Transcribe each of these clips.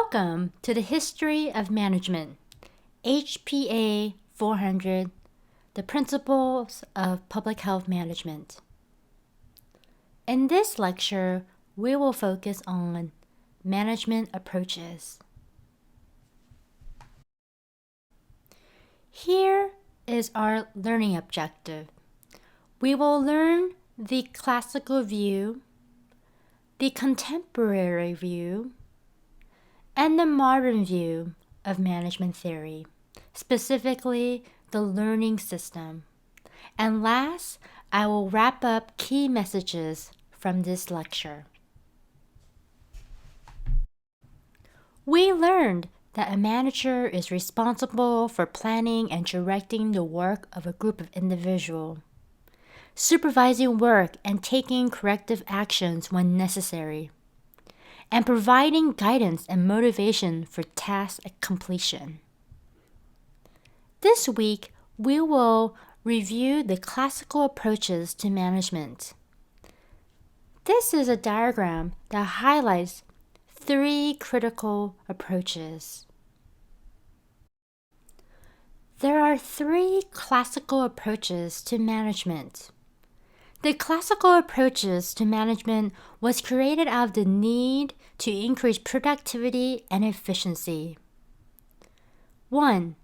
Welcome to the History of Management, HPA 400, the Principles of Public Health Management. In this lecture, we will focus on management approaches. Here is our learning objective. We will learn the classical view, the contemporary view, and the modern view of management theory, specifically the learning system. And last, I will wrap up key messages from this lecture. We learned that a manager is responsible for planning and directing the work of a group of individuals, supervising work and taking corrective actions when necessary, and providing guidance and motivation for task completion. This week, we will review the classical approaches to management. This is a diagram that highlights 3 critical approaches. There are 3 classical approaches to management. The classical approaches to management was created out of the need to increase productivity and efficiency. 1.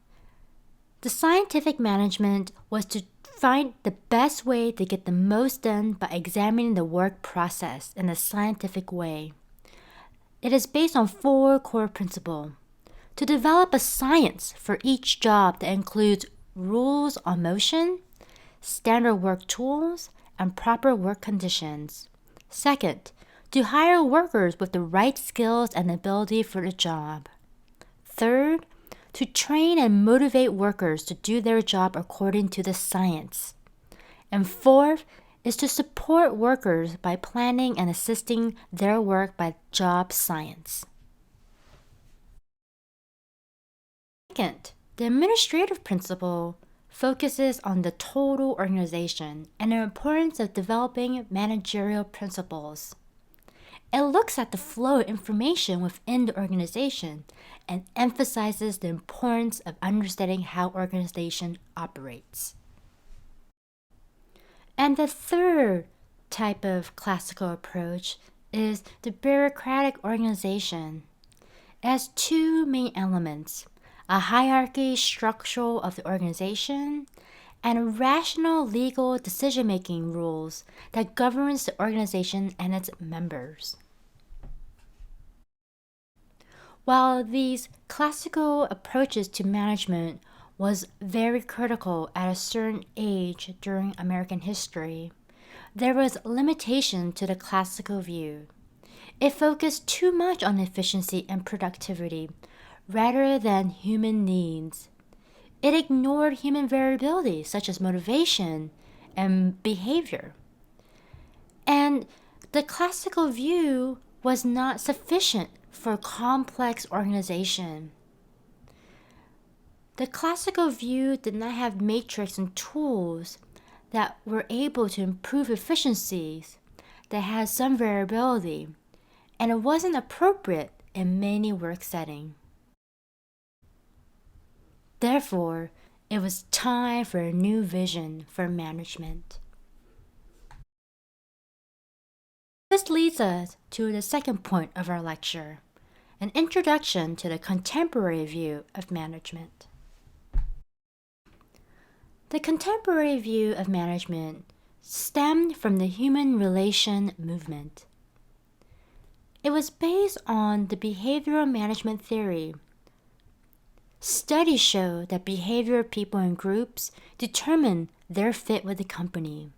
The scientific management was to find the best way to get the most done by examining the work process in a scientific way. It is based on 4 core principles. To develop a science for each job that includes rules on motion, standard work tools, and proper work conditions. Second, to hire workers with the right skills and ability for the job. Third, to train and motivate workers to do their job according to the science. And fourth is to support workers by planning and assisting their work by job science. Second, the administrative principle focuses on the total organization and the importance of developing managerial principles. It looks at the flow of information within the organization and emphasizes the importance of understanding how organization operates. And the third type of classical approach is the bureaucratic organization. It has 2 main elements: a hierarchy structure of the organization, and rational legal decision-making rules that governs the organization and its members. While these classical approaches to management was very critical at a certain age during American history, there was limitation to the classical view. It focused too much on efficiency and productivity rather than human needs. It ignored human variability such as motivation and behavior. And the classical view was not sufficient for complex organization. The classical view did not have matrix and tools that were able to improve efficiencies that had some variability, and it wasn't appropriate in many work settings. Therefore, it was time for a new vision for management. This leads us to the second point of our lecture, an introduction to the contemporary view of management. The contemporary view of management stemmed from the human relation movement. It was based on the behavioral management theory. Studies show that behavior of people in groups determine their fit with the company.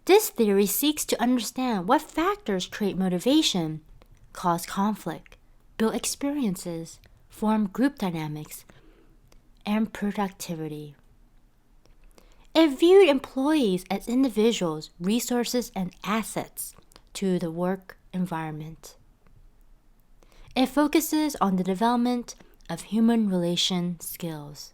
This theory seeks to understand what factors create motivation, cause conflict, build experiences, form group dynamics, and productivity. It viewed employees as individuals, resources, and assets to the work environment. It focuses on the development of human relation skills.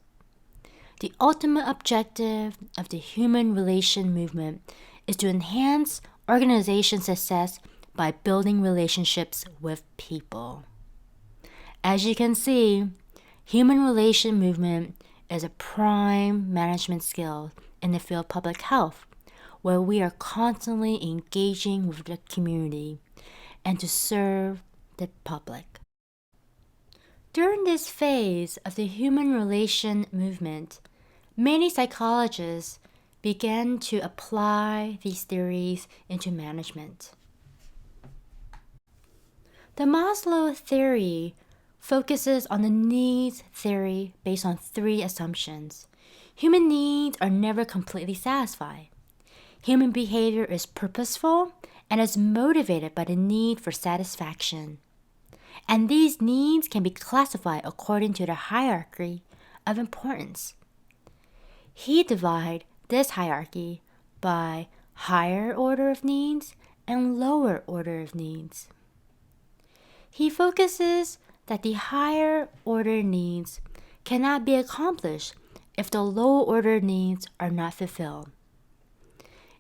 The ultimate objective of the human relation movement is to enhance organization success by building relationships with people. As you can see, human relation movement is a prime management skill in the field of public health, where we are constantly engaging with the community and to serve the public. During this phase of the human relation movement, many psychologists began to apply these theories into management. The Maslow theory focuses on the needs theory based on 3 assumptions. Human needs are never completely satisfied. Human behavior is purposeful and is motivated by the need for satisfaction. And these needs can be classified according to the hierarchy of importance. He divides this hierarchy by higher order of needs and lower order of needs. He focuses that the higher order needs cannot be accomplished if the lower order needs are not fulfilled.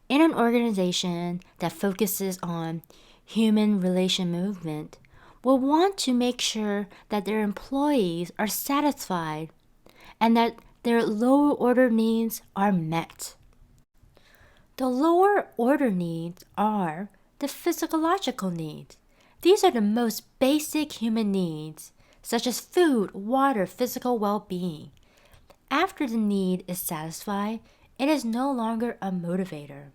In an organization that focuses on human relation movement, will want to make sure that their employees are satisfied and that their lower order needs are met. The lower order needs are the physiological needs. These are the most basic human needs, such as food, water, physical well-being. After the need is satisfied, it is no longer a motivator.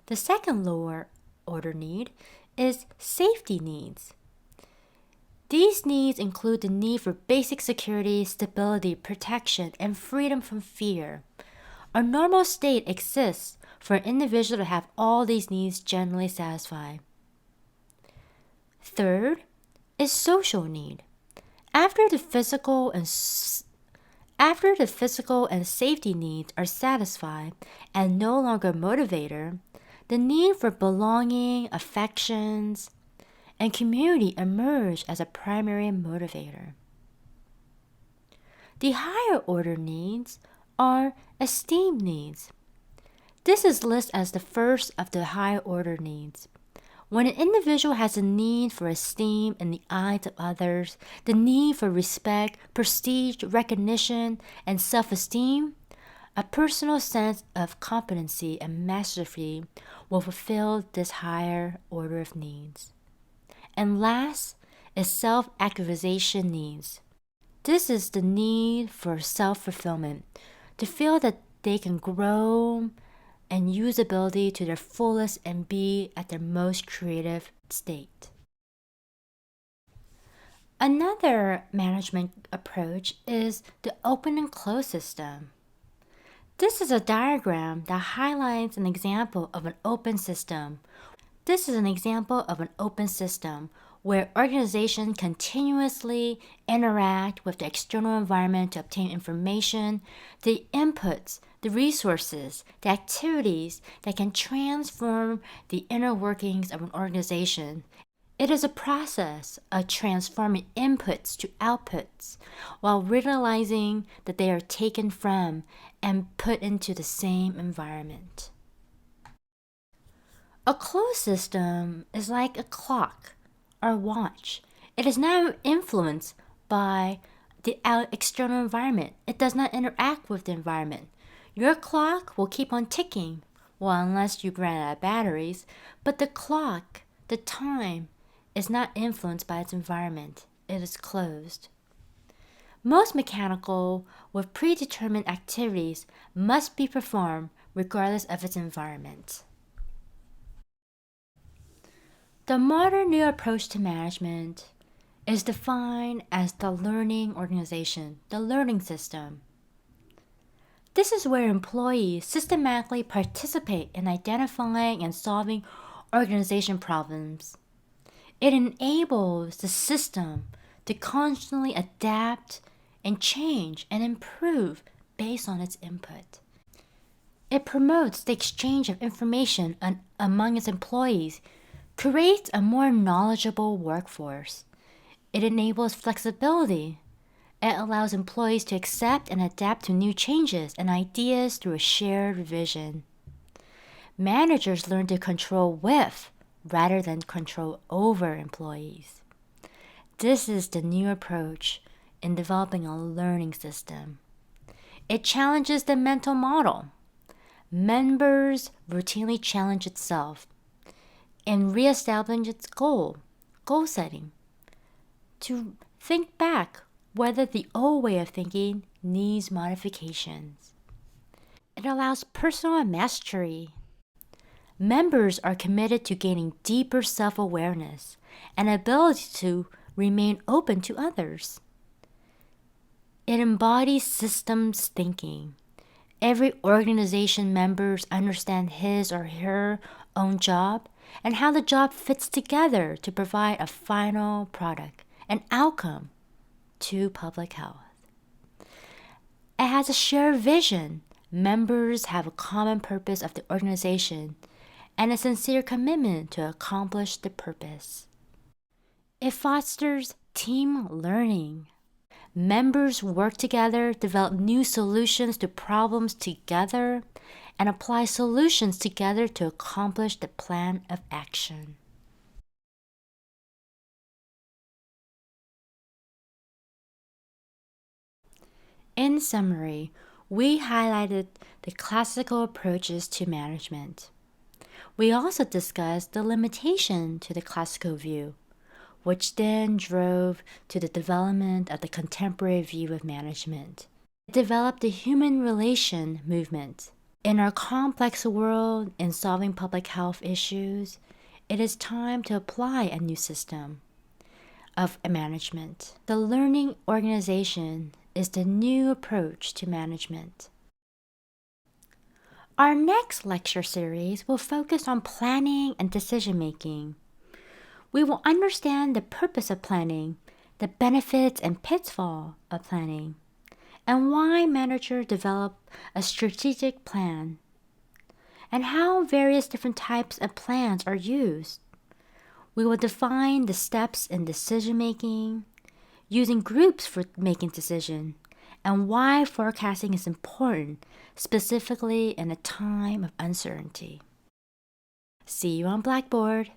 The second lower order need is safety needs. These needs include the need for basic security, stability, protection, and freedom from fear. A normal state exists for an individual to have all these needs generally satisfied. Third is social need. After the physical and safety needs are satisfied and no longer motivator, the need for belonging, affections, and community emerge as a primary motivator. The higher order needs are esteem needs. This is listed as the first of the higher order needs. When an individual has a need for esteem in the eyes of others, the need for respect, prestige, recognition, and self-esteem, a personal sense of competency and mastery will fulfill this higher order of needs. And last is self-actualization needs. This is the need for self-fulfillment, to feel that they can grow and use ability to their fullest and be at their most creative state. Another management approach is the open and closed system. This is a diagram that highlights an example of an open system. This is an example of an open system where organizations continuously interact with the external environment to obtain information, the inputs, the resources, the activities that can transform the inner workings of an organization. It is a process of transforming inputs to outputs while realizing that they are taken from and put into the same environment. A closed system is like a clock or watch. It is not influenced by the external environment. It does not interact with the environment. Your clock will keep on ticking, well, unless you ran out of batteries, but the clock, the time, is not influenced by its environment. It is closed. Most mechanical with predetermined activities must be performed regardless of its environment. The modern new approach to management is defined as the learning organization, the learning system. This is where employees systematically participate in identifying and solving organization problems. It enables the system to constantly adapt and change and improve based on its input. It promotes the exchange of information among its employees, creates a more knowledgeable workforce. It enables flexibility. It allows employees to accept and adapt to new changes and ideas through a shared vision. Managers learn to control with rather than control over employees. This is the new approach in developing a learning system. It challenges the mental model. Members routinely challenge itself in reestablishing its goal setting, to think back whether the old way of thinking needs modifications. It allows personal mastery. Members are committed to gaining deeper self-awareness and ability to remain open to others. It embodies systems thinking. Every organization members understand his or her own job and how the job fits together to provide a final product, an outcome to public health. It has a shared vision. Members have a common purpose of the organization and a sincere commitment to accomplish the purpose. It fosters team learning. Members work together, develop new solutions to problems together, and apply solutions together to accomplish the plan of action. In summary, we highlighted the classical approaches to management. We also discussed the limitation to the classical view, which then drove to the development of the contemporary view of management. It developed the human relation movement. In our complex world in solving public health issues, it is time to apply a new system of management. The learning organization is the new approach to management. Our next lecture series will focus on planning and decision-making. We will understand the purpose of planning, the benefits and pitfalls of planning, and why managers develop a strategic plan, and how various different types of plans are used. We will define the steps in decision-making, using groups for making decisions, and why forecasting is important, specifically in a time of uncertainty. See you on Blackboard.